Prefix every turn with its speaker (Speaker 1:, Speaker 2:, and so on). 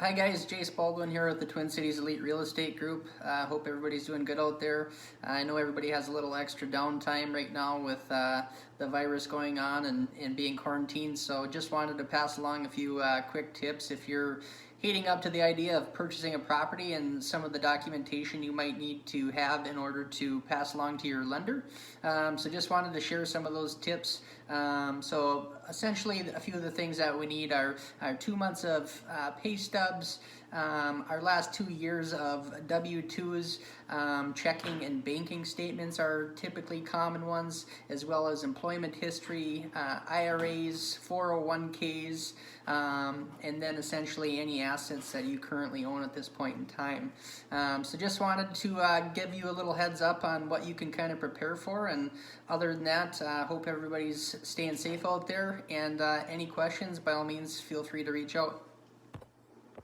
Speaker 1: Hi guys, Jace Baldwin here with the Twin Cities Elite Real Estate Group. Hope everybody's doing good out there. I know everybody has a little extra downtime right now with the virus going on and being quarantined, so just wanted to pass along a few quick tips if you're heating up to the idea of purchasing a property and some of the documentation you might need to have in order to pass along to your lender. So just wanted to share some of those tips. So essentially a few of the things that we need are 2 months of pay stubs, our last 2 years of W-2s, checking and banking statements are typically common ones, as well as employment history, IRAs, 401ks, and then essentially any assets that you currently own at this point in time. So just wanted to give you a little heads up on what you can kind of prepare for, and other than that, hope everybody's staying safe out there, and any questions, by all means, feel free to reach out.